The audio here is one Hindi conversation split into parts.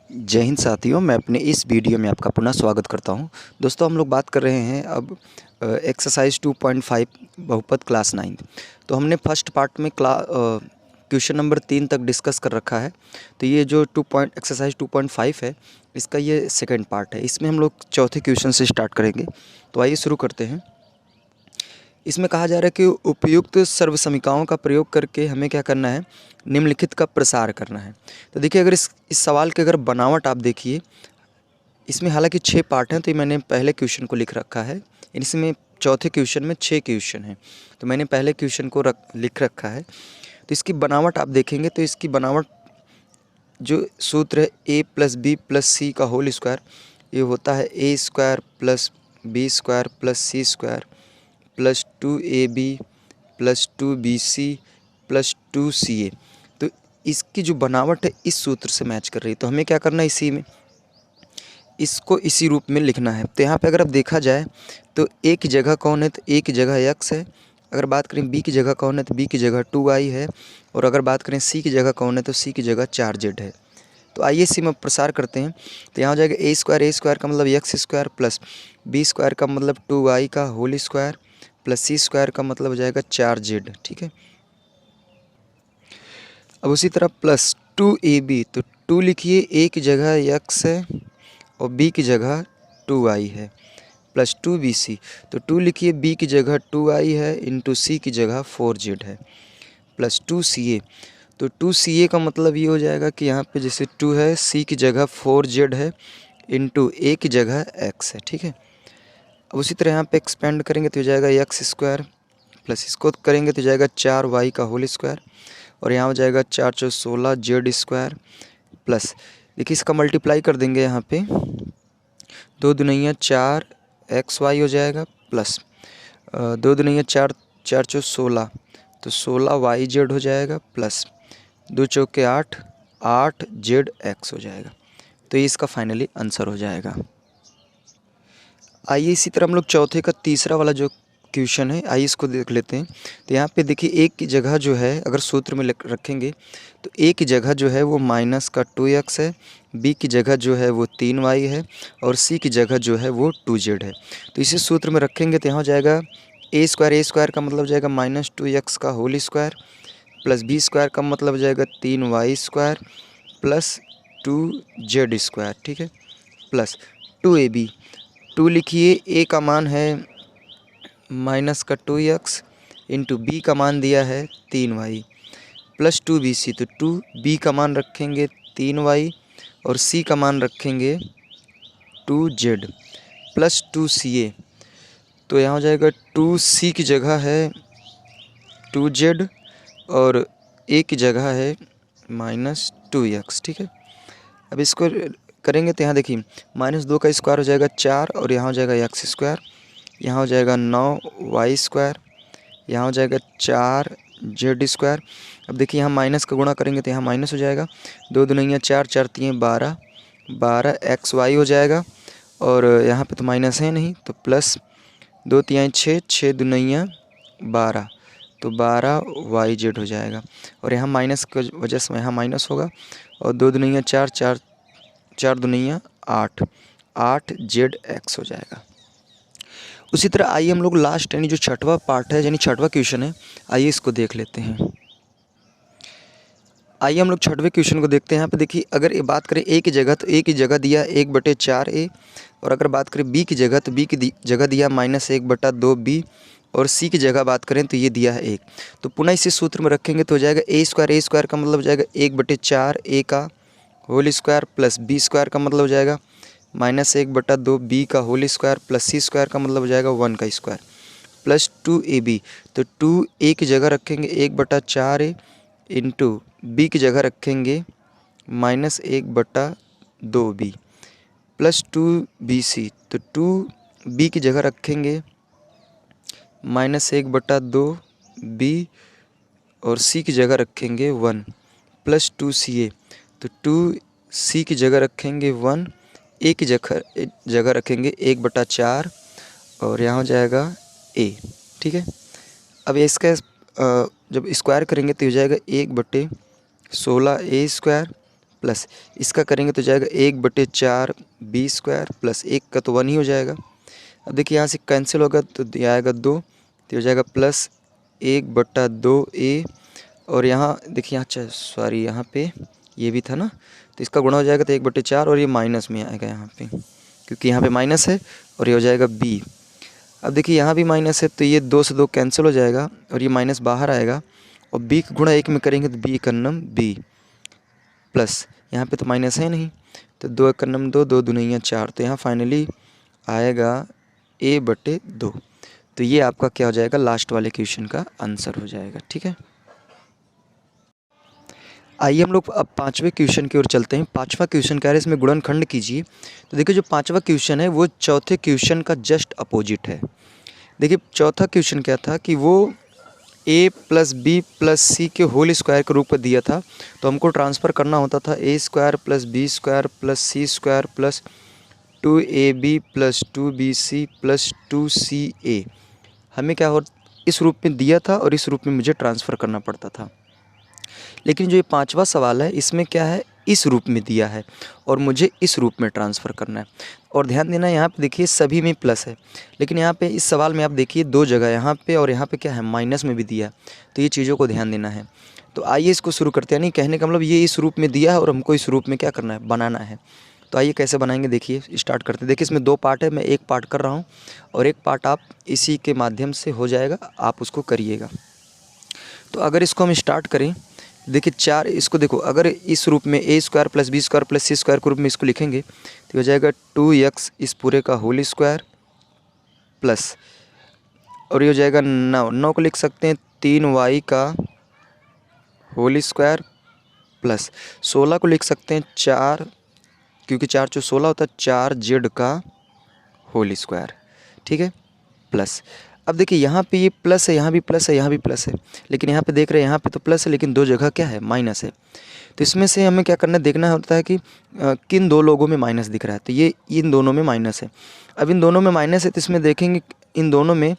जय हिंद साथियों, मैं अपने इस वीडियो में आपका पुनः स्वागत करता हूं। दोस्तों, हम लोग बात कर रहे हैं अब एक्सरसाइज 2.5 बहुपद क्लास 9। तो हमने फर्स्ट पार्ट में क्वेश्चन नंबर 3 तक डिस्कस कर रखा है। तो ये जो एक्सरसाइज 2.5 है, इसका ये सेकंड पार्ट है। इसमें हम लोग चौथे क्वेश्चन से स्टार्ट करेंगे। तो आइए शुरू करते हैं। इसमें कहा जा रहा है कि उपयुक्त सर्वसमीकाओं का प्रयोग करके हमें क्या करना है, निम्नलिखित का प्रसार करना है। तो देखिए, अगर इस सवाल की अगर बनावट आप देखिए, इसमें हालांकि 6 पार्ट हैं। तो ये मैंने पहले क्वेश्चन को लिख रखा है। इसमें चौथे क्वेश्चन में 6 क्वेश्चन हैं। तो मैंने पहले क्वेश्चन को लिख रखा है। तो इसकी बनावट आप देखेंगे तो इसकी बनावट जो सूत्र है a + b + c का होल स्क्वायर, ये होता है a² + b² + c² + 2ab + 2bc + 2ca। तो इसकी जो बनावट है इस सूत्र से मैच कर रही है। तो हमें क्या करना है, इसको इसी रूप में लिखना है। तो यहाँ पे अगर अब देखा जाए तो a की जगह कौन है, तो a की जगह x है। अगर बात करें b की जगह कौन है, तो b की जगह 2i है। और अगर बात करें c की जगह कौन है, तो c की जगह 4z है। तो आइए इसी में प्रसार करते हैं। तो यहाँ हो जाएगा a² का मतलब x² + b² का मतलब 2i का होल स्क्वायर + c² का मतलब हो जाएगा 4z। ठीक है। अब उसी तरह प्लस 2ab, तो 2 लिखिए, a की जगह x है और b की जगह 2i है, + 2bc, तो 2 लिखिए, b की जगह 2i है इंटू c की जगह 4z है, + 2ca। तो 2ca का मतलब ये हो जाएगा कि यहाँ पे जैसे 2 है, c की जगह 4z है इंटू a की जगह x है। ठीक है। अब उसी तरह यहाँ पे एक्सपेंड करेंगे तो हो जाएगा x² प्लस इसको करेंगे तो जाएगा 4y का होल स्क्वायर और यहाँ हो जाएगा 4 × 16 z² प्लस, देखिए इसका मल्टीप्लाई कर देंगे यहाँ पे, 2 दूनिया 4 xy हो जाएगा प्लस 2 दूनिया 4, 4 × 16, तो 16yz हो जाएगा प्लस 2 × 8, 8zx हो जाएगा। तो ये इसका फाइनली आंसर हो जाएगा। आइए इसी तरह हम लोग चौथे का तीसरा वाला जो क्वेश्चन है, आइए इसको देख लेते हैं। तो यहाँ पे देखिए, एक की जगह जो है अगर सूत्र में रखेंगे तो a की जगह जो है वो -2x है, b की जगह जो है वो 3y है और c की जगह जो है वो 2z है। तो इसी सूत्र में रखेंगे तो यहाँ हो जाएगा a² का मतलब हो जाएगा -2x का होल स्क्वायर प्लस b² का मतलब हो जाएगा 3y² प्लस 2z²। ठीक है। प्लस 2ab, 2 लिखिए, a का मान है -2x इंटू b का मान दिया है 3y प्लस 2bc, तो 2b का मान रखेंगे 3y और c का मान रखेंगे 2z प्लस 2ca। तो यहाँ हो जाएगा 2c की जगह है 2z और a की जगह है -2x। ठीक है। अब इसको करेंगे तो यहाँ देखिए, -2 का स्क्वायर हो जाएगा 4 और यहाँ हो जाएगा x², यहाँ हो जाएगा 9y², यहाँ हो जाएगा 4z²। अब देखिए यहाँ माइनस का गुणा करेंगे तो यहाँ माइनस हो जाएगा, 2 दूनिया 4, 4 × 12, 12xy हो जाएगा और यहाँ पे तो माइनस है नहीं, तो प्लस 2 × 6, 6 दूनिया 12, तो 12yz हो जाएगा और यहाँ माइनस की वजह से यहाँ माइनस होगा और 2 दूनिया 4, 4, 4 दूनिया 8, 8zx हो जाएगा। उसी तरह आइए हम लोग लास्ट यानी जो छठवां पार्ट है यानी छठवां क्वेश्चन है, आइए इसको देख लेते हैं। आइए हम लोग छठवें क्वेश्चन को देखते हैं। यहाँ पे देखिए, अगर ये बात करें a की जगह तो a की जगह दिया 1/4a और अगर बात करें b की जगह तो b की जगह दिया -1/2b और c की जगह बात करें तो ये दिया है 1। तो पुनः इसी सूत्र में रखेंगे तो हो जाएगा a² का मतलब हो जाएगा 1/4a का होल स्क्वायर प्लस b² का मतलब हो जाएगा -1/2b का होल स्क्वायर प्लस c² का मतलब हो जाएगा 1 का स्क्वायर प्लस 2ab। तो 2a की जगह रखेंगे 1/4a इंटू b की जगह रखेंगे -1/2b प्लस 2bc, तो 2b की जगह रखेंगे -1/2b और c की जगह रखेंगे 1 प्लस 2ca, तो 2c की जगह रखेंगे 1, a की जगह रखेंगे 1/4 और यहाँ हो जाएगा a। ठीक है। अब इसका जब स्क्वायर करेंगे तो हो जाएगा 1/16a² प्लस इसका करेंगे तो जाएगा 1/4 बी स्क्वायर प्लस 1 का तो 1 ही हो जाएगा। अब देखिए यहाँ से कैंसिल होगा तो यह आएगा 2, तो हो जाएगा प्लस 1/2 ए, और यहाँ देखिए अच्छा सॉरी यहाँ पे ये भी था ना, तो इसका गुणा हो जाएगा तो 1/4 और ये माइनस में आएगा यहाँ पे, क्योंकि यहाँ पे माइनस है, और ये हो जाएगा बी। अब देखिए यहाँ भी माइनस है तो ये 2 से 2 कैंसिल हो जाएगा और ये माइनस बाहर आएगा, और बी का गुणा 1 में करेंगे तो बी का नम बी प्लस यहाँ पे तो माइनस है नहीं, तो 2 का नम 2, 2 दूनिया 4, तो यहाँ फाइनली आएगा a/2। तो ये आपका क्या हो जाएगा, लास्ट वाले क्वेश्चन का आंसर हो जाएगा। ठीक है, आइए हम लोग अब पाँचवें क्वेश्चन की ओर चलते हैं। पाँचवा क्वेश्चन कह रहे हैं इसमें गुणनखंड कीजिए। तो देखिए जो पाँचवा क्वेश्चन है वो चौथे क्वेश्चन का जस्ट अपोजिट है। देखिए चौथा क्वेश्चन क्या था कि वो a + b + c के होल स्क्वायर के रूप में दिया था, तो हमको ट्रांसफ़र करना होता था a² + b² + c² + 2ab + 2bc + 2ca। हमें क्या हो इस रूप में दिया था और इस रूप में मुझे ट्रांसफ़र करना पड़ता था। लेकिन जो ये पांचवा सवाल है इसमें क्या है, इस रूप में दिया है और मुझे इस रूप में ट्रांसफ़र करना है। और ध्यान देना यहाँ पे देखिए सभी में प्लस है, लेकिन यहाँ पे इस सवाल में आप देखिए 2 जगह यहाँ पे और यहाँ पे क्या है, माइनस में भी दिया है, तो ये चीज़ों को ध्यान देना है। तो आइए इसको शुरू करते हैं। नहीं कहने का मतलब ये इस रूप में दिया है और हमको इस रूप में क्या करना है, बनाना है। तो आइए कैसे बनाएंगे, देखिए स्टार्ट करते हैं। देखिए इसमें 2 पार्ट है, मैं एक पार्ट कर रहा हूँ और एक पार्ट आप इसी के माध्यम से हो जाएगा, आप उसको करिएगा। तो अगर इसको हम स्टार्ट करें, देखिए 4, इसको देखो अगर इस रूप में a² + b² + c² के रूप में इसको लिखेंगे तो हो जाएगा 2x इस पूरे का होल स्क्वायर प्लस, और ये हो जाएगा 9 को लिख सकते हैं 3y का होल स्क्वायर प्लस 16 को लिख सकते हैं 4, क्योंकि 4 × 16 होता है 4z का होल स्क्वायर। ठीक है, प्लस अब देखिए यहाँ पे ये प्लस है, यहाँ भी प्लस है, यहाँ भी प्लस है, लेकिन यहाँ पे देख रहे हैं यहाँ पे तो प्लस है लेकिन 2 जगह क्या है, माइनस है। तो इसमें से हमें क्या करना है, देखना होता है कि किन 2 लोगों में माइनस दिख रहा है। तो ये इन दोनों में माइनस है। अब इन दोनों में माइनस है तो इसमें देखेंगे इन दोनों में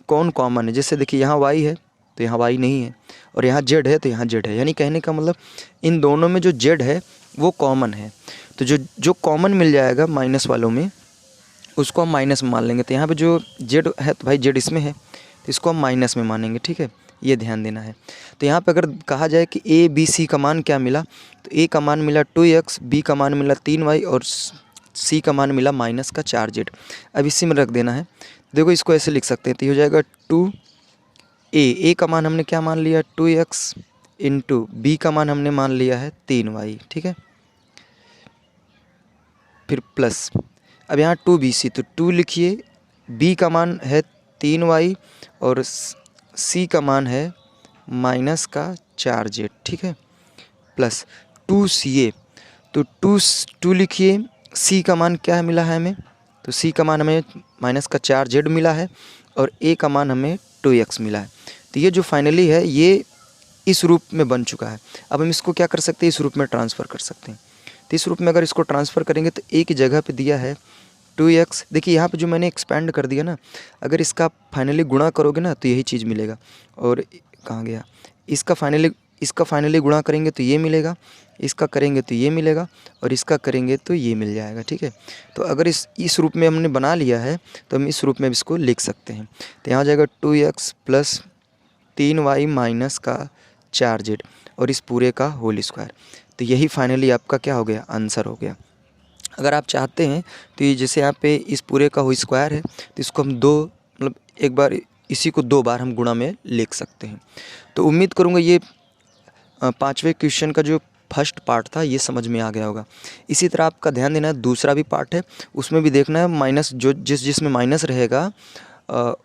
कौन कॉमन है। जैसे देखिए यहाँ y है तो यहाँ y नहीं है, और यहाँ z है तो यहाँ z है, यानी कहने का मतलब इन दोनों में जो z है वो कॉमन है। तो जो कॉमन मिल जाएगा माइनस वालों में उसको हम माइनस में मान लेंगे। तो यहाँ पे जो z है तो भाई z इसमें है तो इसको हम माइनस में मानेंगे। ठीक है, ये ध्यान देना है। तो यहाँ पे अगर कहा जाए कि a b c का मान क्या मिला, तो a का मान मिला 2x, b का मान मिला 3y और c का मान मिला -4z। अब इसी में रख देना है। देखो इसको ऐसे लिख सकते हैं, तो ये हो जाएगा 2a का मान हमने क्या मान लिया 2x इंटू b का मान हमने मान लिया है 3y। ठीक है, फिर प्लस अब यहाँ 2bc, तो 2 लिखिए, b का मान है 3y और c का मान है -4z। ठीक है, प्लस 2ca, तो 2 लिखिए, c का मान क्या है मिला है हमें, तो c का मान हमें -4z मिला है और a का मान हमें 2x मिला है। तो ये जो फाइनली है ये इस रूप में बन चुका है। अब हम इसको क्या कर सकते हैं, इस रूप में ट्रांसफ़र कर सकते हैं। तो इस रूप में अगर इसको ट्रांसफ़र करेंगे तो a की जगह पे दिया है 2x। देखिए यहाँ पे जो मैंने एक्सपेंड कर दिया ना, अगर इसका फाइनली गुणा करोगे ना तो यही चीज़ मिलेगा। और कहाँ गया, इसका फाइनली गुणा करेंगे तो ये मिलेगा, इसका करेंगे तो ये मिलेगा और इसका करेंगे तो ये मिल जाएगा। ठीक है, तो अगर इस रूप में हमने बना लिया है तो हम इस रूप में इसको लिख सकते हैं। तो यहाँ हो जाएगा 2x + 3y - 4z और इस पूरे का होल स्क्वायर। तो यही फाइनली आपका क्या हो गया, आंसर हो गया। अगर आप चाहते हैं तो ये जैसे यहाँ पे इस पूरे का होल स्क्वायर है तो इसको हम 2 मतलब एक बार इसी को 2 बार हम गुणा में लिख सकते हैं। तो उम्मीद करूँगा ये 5वें क्वेश्चन का जो फर्स्ट पार्ट था ये समझ में आ गया होगा। इसी तरह आपका ध्यान देना है, दूसरा भी पार्ट है उसमें भी देखना है माइनस, जो जिसमें माइनस रहेगा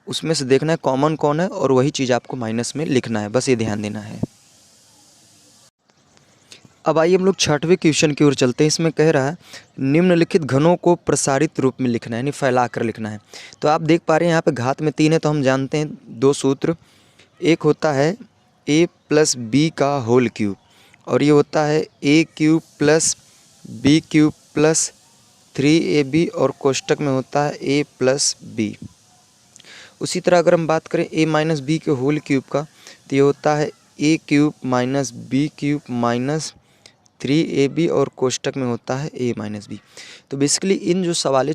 उसमें से देखना है कॉमन कौन है और वही चीज़ आपको माइनस में लिखना है, बस ये ध्यान देना है। अब आइए हम लोग 6वें क्वेश्चन की ओर चलते हैं। इसमें कह रहा है निम्नलिखित घनों को प्रसारित रूप में लिखना है, यानी फैला कर लिखना है। तो आप देख पा रहे हैं यहाँ पे घात में 3 है, तो हम जानते हैं 2 सूत्र। एक होता है a + b का होल क्यूब और ये होता है a³ + b³ + 3ab और कोष्टक में होता है a + b। उसी तरह अगर हम बात करें a - b के होल क्यूब का, तो ये होता है a³ - b³ - 3ab और कोष्टक में होता है a माइनस बी। तो बेसिकली इन जो सवालें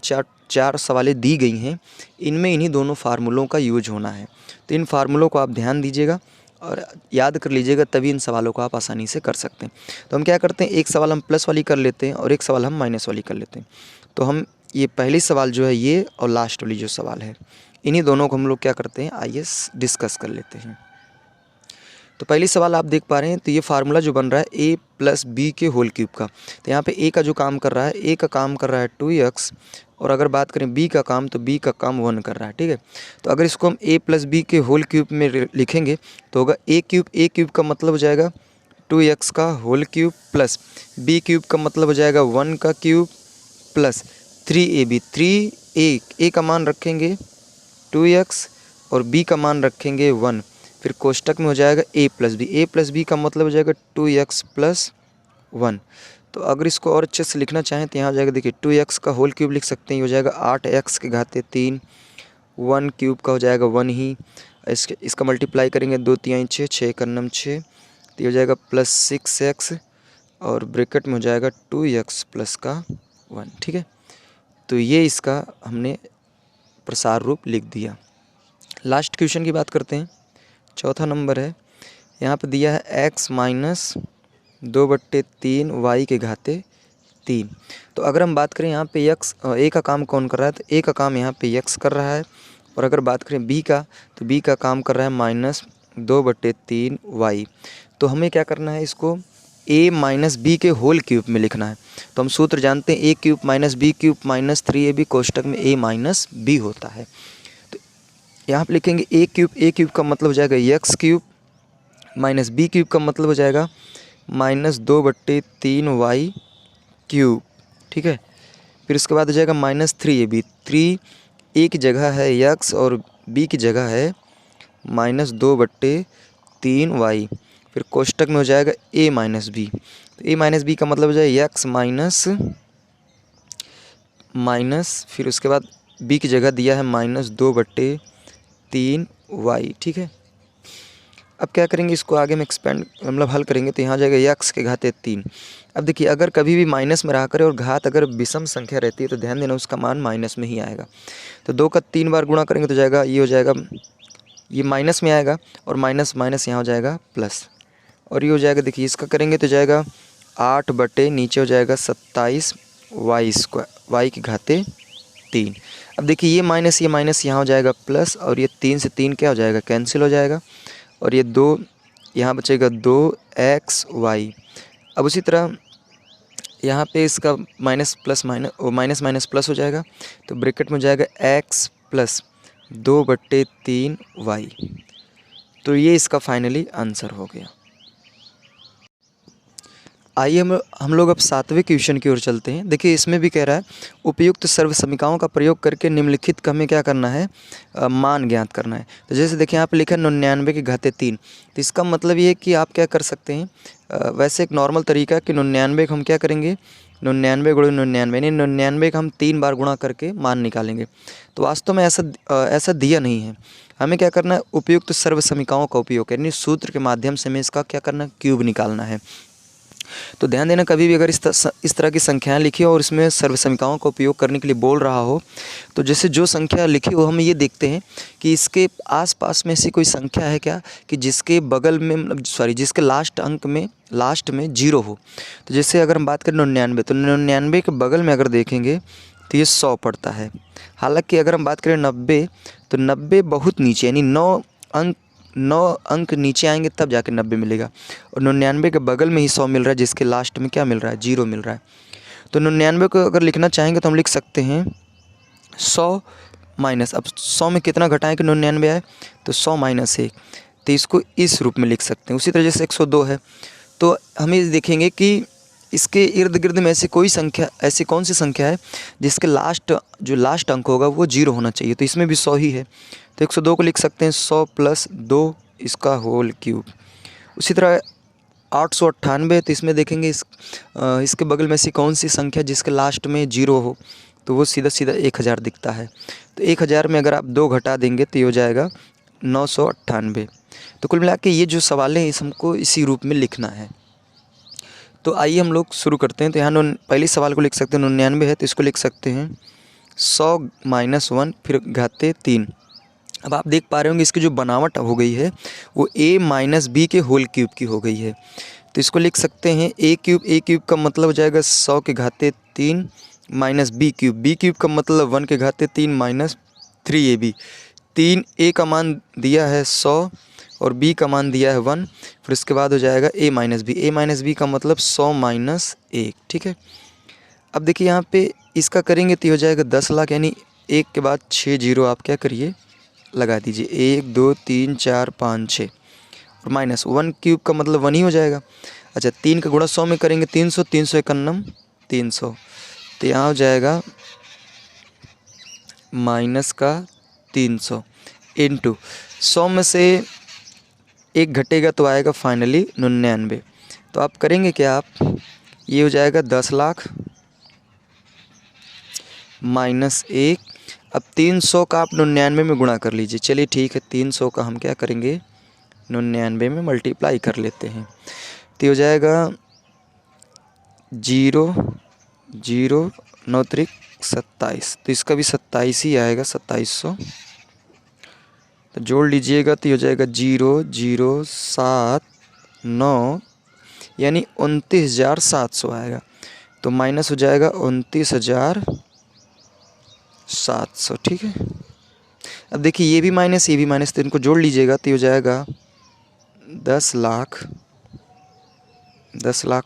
चार सवालें दी गई हैं, इनमें इन्हीं दोनों फार्मूलों का यूज होना है। तो इन फार्मूलों को आप ध्यान दीजिएगा और याद कर लीजिएगा, तभी इन सवालों को आप आसानी से कर सकते हैं। तो हम क्या करते हैं, एक सवाल हम प्लस वाली कर लेते हैं और एक सवाल हम माइनस वाली कर लेते हैं। तो हम ये पहली सवाल जो है ये और लास्ट वाली जो सवाल है, इन्हीं दोनों को हम लोग क्या करते हैं, आइए डिस्कस कर लेते हैं। तो पहली सवाल आप देख पा रहे हैं, तो ये फार्मूला जो बन रहा है a प्लस बी के होल क्यूब का। तो यहाँ पे a का जो काम कर रहा है, a का काम कर रहा है 2x, और अगर बात करें b का काम, तो b का काम 1 कर रहा है। ठीक है, तो अगर इसको हम a प्लस बी के होल क्यूब में लिखेंगे तो होगा a क्यूब का मतलब हो जाएगा 2x का whole cube plus b cube का मतलब हो जाएगा 1 का क्यूब प्लस 3ab। 3a का मान रखेंगे 2x और b का मान रखेंगे 1, फिर कोष्टक में हो जाएगा a प्लस बी का मतलब हो जाएगा 2x प्लस 1। तो अगर इसको और अच्छे से लिखना चाहें तो यहाँ हो जाएगा, देखिए 2x का होल क्यूब लिख सकते हैं, ये हो जाएगा 8x के घाते 3, 1 क्यूब का हो जाएगा 1 ही, इसका मल्टीप्लाई करेंगे 2 3 6, 6 का 9 6, तो ये हो जाएगा प्लस 6x और ब्रैकेट में हो जाएगा 2x प्लस का 1। ठीक है, तो ये इसका हमने प्रसार रूप लिख दिया। लास्ट क्वेश्चन की बात करते हैं, चौथा नंबर है। यहाँ पे दिया है x माइनस 2/3 y के घाते 3। तो अगर हम बात करें यहाँ पे x a का काम कौन कर रहा है, तो a का काम यहाँ पे x कर रहा है, और अगर बात करें b का, तो b का काम कर रहा है माइनस 2/3 y। तो हमें क्या करना है, इसको a माइनस बी के होल क्यूब में लिखना है। तो हम सूत्र जानते हैं, a cube minus B cube minus 3ab कोष्टक में a माइनस बी होता है। तो यहाँ पे लिखेंगे a क्यूब का मतलब हो जाएगा x cube minus B cube का मतलब हो जाएगा माइनस 2/3 y क्यूब। ठीक है, फिर उसके बाद हो जाएगा माइनस 3ab। 3 a की जगह है x और b की जगह है माइनस 2/3 y, फिर कोष्टक में हो जाएगा a माइनस बी। तो a माइनस बी का मतलब हो जाएगा x माइनस फिर उसके बाद b की जगह दिया है माइनस 2/3 y। ठीक है, अब क्या करेंगे, इसको आगे में एक्सपेंड मतलब हल करेंगे तो यहाँ जाएगा x के घाते 3। अब देखिए, अगर कभी भी माइनस में रहा करे और घात अगर विषम संख्या रहती है तो ध्यान देना उसका मान माइनस में ही आएगा। तो 2 का 3 बार गुणा करेंगे तो जाएगा, ये हो जाएगा, ये माइनस में आएगा और माइनस माइनस यहाँ हो जाएगा प्लस, और ये हो जाएगा, देखिए इसका करेंगे तो जाएगा 8 बटे नीचे हो जाएगा 27 y के घाते 3। अब देखिए ये माइनस यहाँ हो जाएगा प्लस, और ये 3 से 3 क्या हो जाएगा, कैंसिल हो जाएगा, और ये 2 यहाँ बचेगा 2xy। अब उसी तरह यहाँ पे इसका माइनस माइनस प्लस हो जाएगा, तो ब्रैकेट में हो जाएगा x प्लस 2/3 y। तो ये इसका फाइनली आंसर हो गया। आइए हम लोग अब 7वें क्वेश्चन की ओर चलते हैं। देखिए इसमें भी कह रहा है, उपयुक्त सर्व समीकरणों का प्रयोग करके निम्नलिखित का हमें क्या करना है, मान ज्ञात करना है। तो जैसे देखिए यहाँ पे लिखा है 99 के घाते 3। तो इसका मतलब ये है कि आप क्या कर सकते हैं, वैसे एक नॉर्मल तरीका कि 99 को हम क्या करेंगे, 99 गुणे 99 यानी 99 का हम 3 बार गुणा करके मान निकालेंगे। तो वास्तव में ऐसा दिया नहीं है। हमें क्या करना है, उपयुक्त सर्व समीकरणों का उपयोग करनी, सूत्र के माध्यम से हमें इसका क्या करना है, क्यूब निकालना है। तो ध्यान देना, कभी भी अगर इस तरह की संख्याएं लिखी हो और इसमें सर्व समीकरणों का उपयोग करने के लिए बोल रहा हो, तो जैसे जो संख्या लिखी हो हम ये देखते हैं कि इसके आसपास में ऐसी कोई संख्या है क्या कि जिसके बगल में जिसके लास्ट में 0 हो। तो जैसे अगर हम बात करें 99, तो 99 के बगल में अगर देखेंगे तो ये 100 पड़ता है। हालांकि अगर हम बात करें 90, तो 90 बहुत नीचे, यानी 9 अंक नीचे आएंगे तब जाके 90 मिलेगा, और 99 के बगल में ही 100 मिल रहा है जिसके लास्ट में क्या मिल रहा है, 0 मिल रहा है। तो 99 को अगर लिखना चाहेंगे तो हम लिख सकते हैं 100 माइनस, अब 100 में कितना घटाएं कि 99 आए, तो 100 माइनस 1, तो इसको इस रूप में लिख सकते हैं। उसी तरह जैसे 102 है, तो हम ये देखेंगे कि इसके इर्द गिर्द में ऐसी कौन सी संख्या है जिसके लास्ट अंक होगा वो 0 होना चाहिए। तो इसमें भी 100 ही है, तो 102 को लिख सकते हैं 100 प्लस 2 इसका होल क्यूब। उसी तरह 898, तो इसमें देखेंगे इसके बगल में ऐसी कौन सी संख्या जिसके लास्ट में 0 हो, तो वो सीधा 1000 दिखता है। तो 1000 में अगर आप 2 घटा देंगे तो ये हो जाएगा 998। तो कुल मिला के ये जो सवाल है इस हमको इसी रूप में लिखना है। तो आइए हम लोग शुरू करते हैं। तो यहाँ पहले सवाल को लिख सकते हैं 99 है, तो इसको लिख सकते हैं 100 - 1 फिर घाते 3। अब आप देख पा रहे होंगे इसकी जो बनावट हो गई है वो a - b के होल क्यूब की हो गई है। तो इसको लिख सकते हैं a क्यूब का मतलब हो जाएगा 100 के घाते 3 माइनस b क्यूब का मतलब 1 के घाते 3 माइनस 3ab। 3 a का मान दिया है 100 और b का मान दिया है 1, फिर उसके बाद हो जाएगा a - b का मतलब 100 - 1। ठीक है, अब देखिए यहाँ पे इसका करेंगे तो हो जाएगा 10 लाख, यानी 1 के बाद 6 जीरो आप क्या करिए लगा दीजिए, 1 2 3 4 5 6 और माइनस 1 क्यूब का मतलब 1 ही हो जाएगा। अच्छा 3 का गुणा 100 में करेंगे 300, 351 300, तो यहाँ हो जाएगा माइनस का 300 इंटू 100 में से 1 घटेगा तो आएगा फाइनली 99। तो आप करेंगे क्या, आप ये हो जाएगा 10 लाख माइनस 1। अब 300 का आप 99 में गुणा कर लीजिए। चलिए ठीक है, 300 का हम क्या करेंगे 99 में मल्टीप्लाई कर लेते हैं। तो हो जाएगा 0 0 9 त्रिक 27, तो इसका भी 27 ही आएगा 2700। तो जोड़ लीजिएगा तो हो जाएगा 0 0 7 9 यानी 29,700 आएगा। तो माइनस हो जाएगा 29,700। ठीक है, अब देखिए ये भी माइनस ये भी माइनस, तो इनको जोड़ लीजिएगा तो हो जाएगा 10 लाख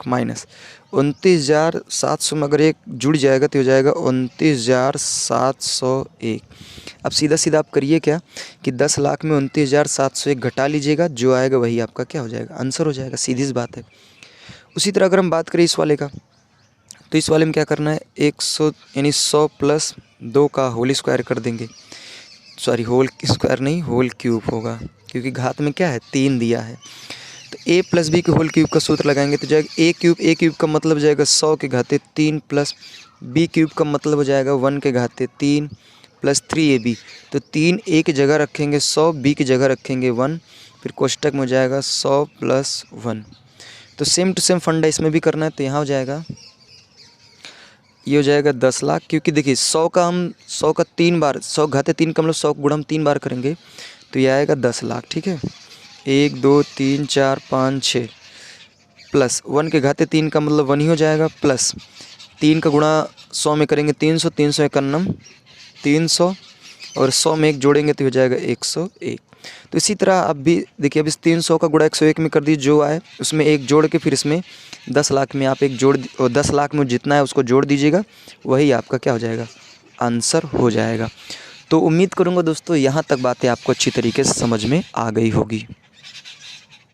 माइनस 29,700 में अगर एक जुड़ जाएगा तो हो जाएगा 29,701। अब सीधा सीधा आप करिए क्या कि 10 लाख में 29,701 घटा लीजिएगा, जो आएगा वही आपका क्या हो जाएगा आंसर हो जाएगा, सीधी सी बात है। उसी तरह अगर हम बात करें इस वाले का, तो इस वाले में क्या करना है 100 यानी 100 प्लस 2 का होल स्क्वायर कर देंगे, सॉरी होल स्क्वायर नहीं होल क्यूब होगा, क्योंकि घात में क्या है 3 दिया है। तो a प्लस बी के होल क्यूब का सूत्र लगाएंगे तो जाएगा a क्यूब का मतलब जाएगा 100 के घाते 3 प्लस b क्यूब का मतलब हो जाएगा 1 के घाते 3 प्लस 3ab। तो 3 a की जगह रखेंगे 100, b की जगह रखेंगे 1, फिर कोष्टक में हो जाएगा 100 प्लस 1। तो सेम टू सेम फंडा इसमें भी करना है। तो यहाँ हो जाएगा ये हो जाएगा 10 लाख, क्योंकि देखिए 100 का 3 बार 100 घाते 3 का मतलब 100 गुणा हम 3 बार करेंगे तो ये आएगा 10 लाख। ठीक है, 1 2 3 4 5 6 प्लस 1 के घाते 3 का मतलब 1 ही हो जाएगा, प्लस 3 का गुणा 100 में करेंगे 300, 351 300 और 100 में 1 जोड़ेंगे तो हो जाएगा 101। तो इसी तरह अब भी देखिए, अब इस 300 का गुणा 101 में कर दीजिए, जो आए उसमें 1 जोड़ के फिर इसमें 10 लाख में आप 1 जोड़ और 10 लाख में जितना है उसको जोड़ दीजिएगा, वही आपका क्या हो जाएगा आंसर हो जाएगा। तो उम्मीद करूँगा दोस्तों यहाँ तक बातें आपको अच्छी तरीके से समझ में आ गई होगी।